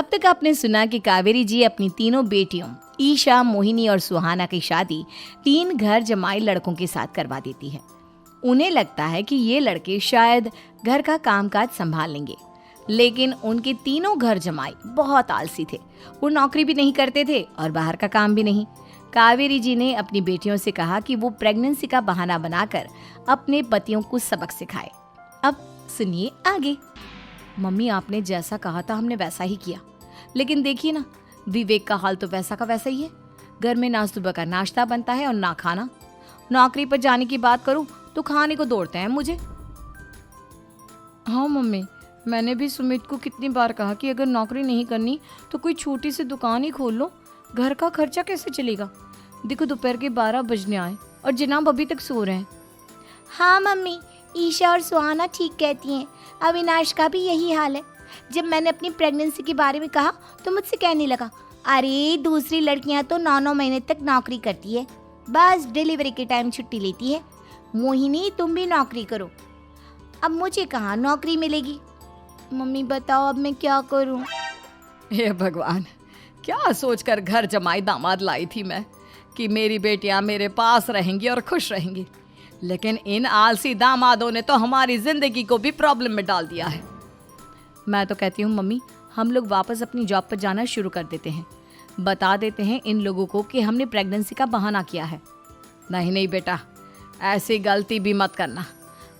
अब तक आपने सुना कि कावेरी जी अपनी तीनों बेटियों ईशा, मोहिनी और सुहाना की शादी 3 घर जमाई लड़कों के साथ करवा देती है। उन्हें लगता है कि ये लड़के शायद घर का कामकाज संभाल लेंगे, लेकिन उनके तीनों घर जमाई बहुत आलसी थे। वो नौकरी भी नहीं करते थे और बाहर का काम भी नहीं। कावेरी जी ने अपनी बेटियों से कहा कि वो प्रेगनेंसी का बहाना बनाकर अपने पतियों को सबक सिखाए। अब सुनिए आगे। मम्मी, आपने जैसा कहा था हमने वैसा ही किया, लेकिन देखिए ना, विवेक का हाल तो वैसा का वैसा ही है। घर में ना सुबह का नाश्ता बनता है और ना खाना। नौकरी पर जाने की बात करूं तो खाने को दौड़ते हैं मुझे। हाँ मम्मी, मैंने भी सुमित को कितनी बार कहा कि अगर नौकरी नहीं करनी तो कोई छोटी सी दुकान ही खोल लो। घर का खर्चा कैसे चलेगा? देखो दोपहर के 12 बजने आए और जनाब अभी तक सो रहे हैं। हाँ मम्मी, ईशा और सुहाना ठीक कहती हैं। अविनाश का भी यही हाल है। जब मैंने अपनी प्रेगनेंसी के बारे में कहा तो मुझसे कहने लगा, अरे दूसरी लड़कियां तो 9-9 महीने तक नौकरी करती है, बस डिलीवरी के टाइम छुट्टी लेती है। मोहिनी, तुम भी नौकरी करो। अब मुझे कहाँ नौकरी मिलेगी? मम्मी बताओ अब मैं क्या करूँ? हे भगवान, क्या सोचकर घर जमाई दामाद लाई थी मैं कि मेरी बेटियां मेरे पास रहेंगी और खुश रहेंगी, लेकिन इन आलसी दामादों ने तो हमारी जिंदगी को भी प्रॉब्लम में डाल दिया है। मैं तो कहती हूँ मम्मी, हम लोग वापस अपनी जॉब पर जाना शुरू कर देते हैं। बता देते हैं इन लोगों को कि हमने प्रेगनेंसी का बहाना किया है। नहीं नहीं बेटा, ऐसी गलती भी मत करना।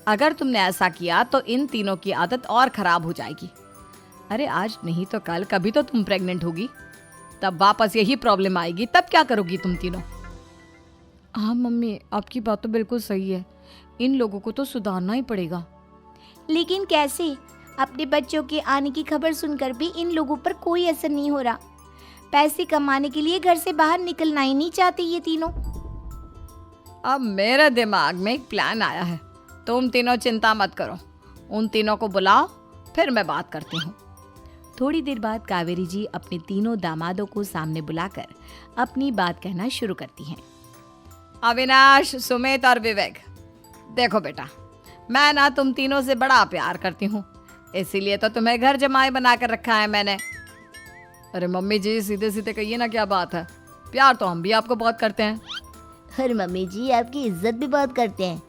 अगर तुमने ऐसा किया तो इन तीनों की आदत और खराब हो जाएगी। अरे आज नहीं तो कल कभी तो तुम प्रेग्नेंट होगी, तब वापस यही प्रॉब्लम आएगी। तब क्या करोगी तुम तीनों? हाँ मम्मी, आपकी बात तो बिल्कुल सही है। इन लोगों को तो सुधारना ही पड़ेगा। लेकिन कैसे? अपने बच्चों के आने की खबर सुनकर भी इन लोगों पर कोई असर नहीं हो रहा। पैसे कमाने के लिए घर से बाहर निकलना ही नहीं चाहते ये तीनों। अब मेरे दिमाग में एक प्लान आया है। तुम तीनों चिंता मत करो, उन तीनों को बुलाओ, फिर मैं बात करती हूँ। थोड़ी देर बाद कावेरी जी अपने तीनों दामादों को सामने बुलाकर अपनी बात कहना शुरू करती हैं। अविनाश, सुमित और विवेक, देखो बेटा, मैं ना तुम तीनों से बड़ा प्यार करती हूँ, इसीलिए तो तुम्हें घर जमाई बना कर रखा है मैंने। अरे मम्मी जी, सीधे सीधे कहिए ना, क्या बात है? प्यार तो हम भी आपको बहुत करते हैं। अरे मम्मी जी, आपकी इज्जत भी बहुत करते हैं।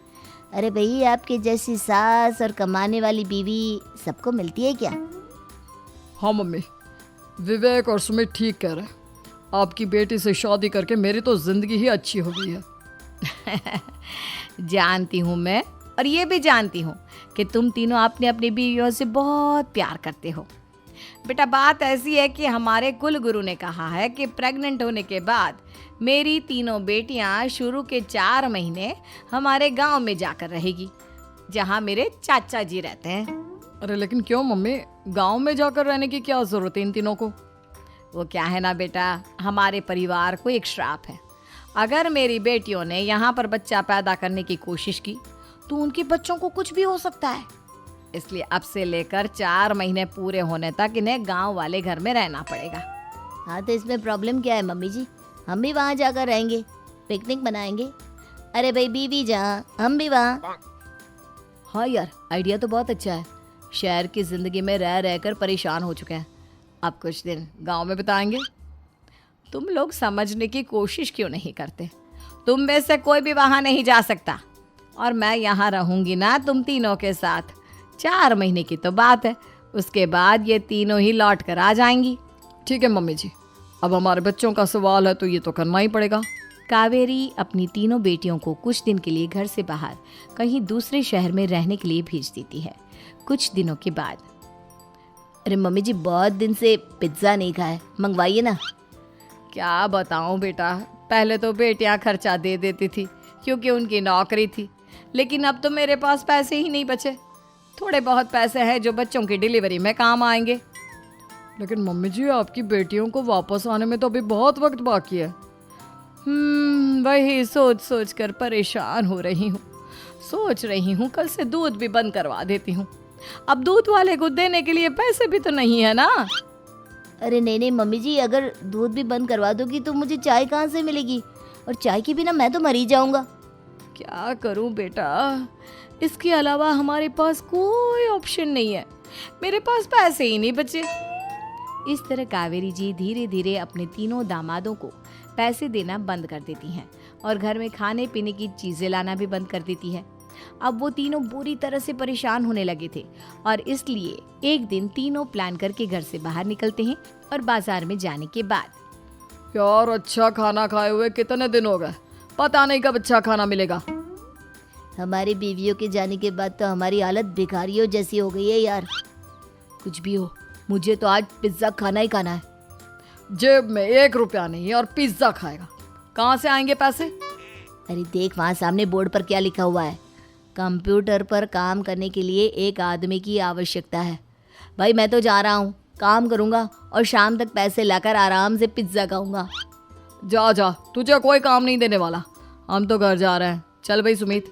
अरे भाई, आपके जैसी सास और कमाने वाली बीवी सबको मिलती है क्या? हाँ मम्मी, विवेक और सुमित ठीक कह रहे हैं। आपकी बेटी से शादी करके मेरी तो जिंदगी ही अच्छी हो गई है। जानती हूँ मैं, और ये भी जानती हूँ कि तुम तीनों अपने अपनी बीवियों से बहुत प्यार करते हो। बेटा, बात ऐसी है कि हमारे कुल गुरु ने कहा है कि प्रेग्नेंट होने के बाद मेरी तीनों बेटियां शुरू के 4 महीने हमारे गांव में जाकर रहेगी, जहां मेरे चाचा जी रहते हैं। अरे लेकिन क्यों मम्मी, गांव में जाकर रहने की क्या जरूरत है इन तीनों को? वो क्या है ना बेटा, हमारे परिवार को एक श्राप है। अगर मेरी बेटियों ने यहाँ पर बच्चा पैदा करने की कोशिश की तो उनके बच्चों को कुछ भी हो सकता है। इसलिए अब से लेकर 4 महीने पूरे होने तक इन्हें गांव वाले घर में रहना पड़ेगा। हाँ तो इसमें प्रॉब्लम क्या है मम्मी जी? हम भी वहाँ जाकर रहेंगे, पिकनिक मनाएंगे। अरे भाई बीवी जहाँ, हम भी वहाँ। हाँ यार, आइडिया तो बहुत अच्छा है। शहर की जिंदगी में रह रहकर परेशान हो चुके हैं, अब कुछ दिन गांव में बिताएंगे। तुम लोग समझने की कोशिश क्यों नहीं करते? तुम में से कोई भी वहां नहीं जा सकता, और मैं यहाँ रहूंगी ना तुम तीनों के साथ। 4 महीने की तो बात है, उसके बाद ये तीनों ही लौट कर आ जाएंगी। ठीक है मम्मी जी, अब हमारे बच्चों का सवाल है तो ये तो करना ही पड़ेगा। कावेरी अपनी तीनों बेटियों को कुछ दिन के लिए घर से बाहर कहीं दूसरे शहर में रहने के लिए भेज देती है। कुछ दिनों के बाद, अरे मम्मी जी, बहुत दिन से पिज्ज़ा नहीं खाया, मंगवाइए ना। क्या बताऊं बेटा, पहले तो बेटियां खर्चा दे देती थी क्योंकि उनकी नौकरी थी, लेकिन अब तो मेरे पास पैसे ही नहीं बचे। थोड़े बहुत पैसे हैं जो बच्चों की डिलीवरी में काम आएंगे। लेकिन मम्मी जी, आपकी बेटियों को वापस आने में तो अभी बहुत वक्त बाकी है। वही सोच सोच कर परेशान हो रही हूँ। सोच रही हूँ कल से दूध भी बंद करवा देती हूँ। अब दूध वाले को देने के लिए पैसे भी तो नहीं है ना। अरे नहीं नहीं मम्मी जी, अगर दूध भी बंद करवा दोगी तो मुझे चाय कहाँ से मिलेगी? और चाय के बिना मैं तो मर ही जाऊंगा। क्या करूं बेटा, इसके अलावा हमारे पास कोई ऑप्शन नहीं है। मेरे पास पैसे ही नहीं बचे। इस तरह कावेरी जी धीरे धीरे अपने तीनों दामादों को पैसे देना बंद कर देती हैं और घर में खाने पीने की चीजें लाना भी बंद कर देती है। अब वो तीनों बुरी तरह से परेशान होने लगे थे और इसलिए एक दिन तीनों प्लान करके घर से बाहर निकलते हैं और बाजार में जाने के बाद यार अच्छा खाना खाए हुए कितने दिन हो गए, पता नहीं कब अच्छा खाना मिलेगा। हमारी बीवियों के जाने के बाद तो हमारी हालत भिखारियों जैसी हो गई है यार। कुछ भी हो, मुझे तो आज पिज्जा खाना ही खाना है। जेब में 1 रुपया नहीं है और पिज्जा खाएगा, कहाँ से आएंगे पैसे? अरे देख वहाँ सामने बोर्ड पर क्या लिखा हुआ है, कंप्यूटर पर काम करने के लिए एक आदमी की आवश्यकता है। भाई मैं तो जा रहा हूँ, काम करूँगा और शाम तक पैसे लाकर आराम से पिज्जा खाऊंगा। जा जा, तुझे कोई काम नहीं देने वाला, हम तो घर जा रहे हैं। चल भाई सुमित।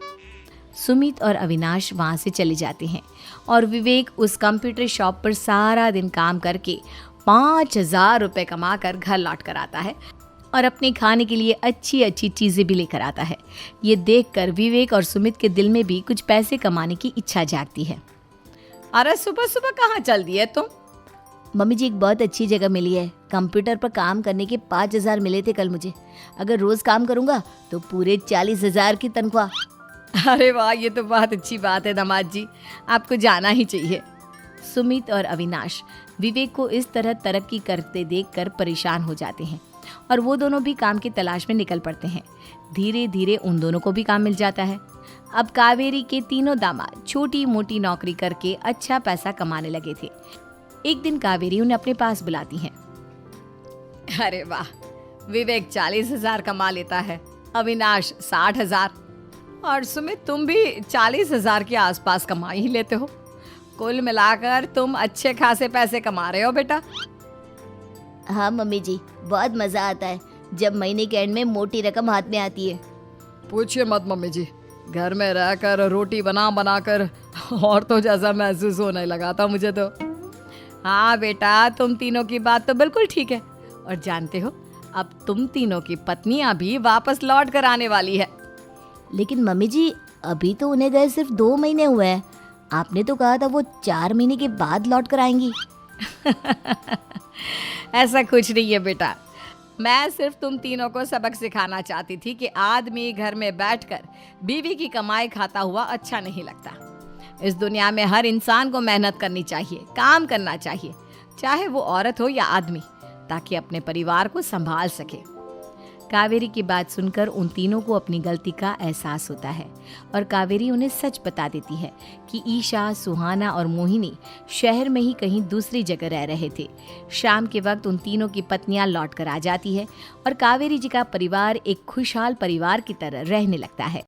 सुमित और अविनाश वहाँ से चले जाते हैं और विवेक उस कंप्यूटर शॉप पर सारा दिन काम करके 5,000 रुपये कमा कर घर लौट कर आता है और अपने खाने के लिए अच्छी अच्छी चीज़ें भी लेकर आता है। ये देखकर विवेक और सुमित के दिल में भी कुछ पैसे कमाने की इच्छा जागती है। अरे सुबह सुबह कहाँ चल दिए तुम? मम्मी जी एक बहुत अच्छी जगह मिली है, कंप्यूटर पर काम करने के 5,000 मिले थे कल मुझे। अगर रोज काम करूँगा तो पूरे 40,000 की तनख्वाह। अरे वाह, ये तो बहुत अच्छी बात है दामाद जी, आपको जाना ही चाहिए। सुमित और अविनाश विवेक को इस तरह तरक्की करते देखकर परेशान हो जाते हैं और वो दोनों भी काम की तलाश में निकल पड़ते हैं। धीरे धीरे उन दोनों को भी काम मिल जाता है। अब कावेरी के तीनों दामाद छोटी मोटी नौकरी करके अच्छा पैसा कमाने लगे थे। एक दिन कावेरी उन्हें अपने पास बुलाती है। अरे वाह, विवेक 40,000 कमा लेता है, अविनाश 60,000 और सुमित तुम भी 40,000 के आसपास कमा ही लेते हो। कुल मिलाकर तुम अच्छे खासे पैसे कमा रहे हो बेटा। हाँ मम्मी जी, बहुत मजा आता है जब महीने के एंड में मोटी रकम हाथ में आती है। पूछिए मत मम्मी जी, घर में रहकर रोटी बना बना कर और तो जैसा महसूस होने लगा था मुझे तो। हाँ बेटा, तुम तीनों की बात तो बिल्कुल ठीक है। और जानते हो, अब तुम तीनों की पत्नियां भी वापस लौट कर आने वाली है। लेकिन मम्मी जी अभी तो उन्हें गए सिर्फ 2 महीने हुए हैं, आपने तो कहा था वो 4 महीने के बाद लौट कर आएंगी। ऐसा कुछ नहीं है बेटा, मैं सिर्फ तुम तीनों को सबक सिखाना चाहती थी कि आदमी घर में बैठकर बीवी की कमाई खाता हुआ अच्छा नहीं लगता। इस दुनिया में हर इंसान को मेहनत करनी चाहिए, काम करना चाहिए, चाहे वो औरत हो या आदमी, ताकि अपने परिवार को संभाल सके। कावेरी की बात सुनकर उन तीनों को अपनी गलती का एहसास होता है और कावेरी उन्हें सच बता देती है कि ईशा, सुहाना और मोहिनी शहर में ही कहीं दूसरी जगह रह रहे थे। शाम के वक्त उन तीनों की पत्नियां लौट कर आ जाती है और कावेरी जी का परिवार एक खुशहाल परिवार की तरह रहने लगता है।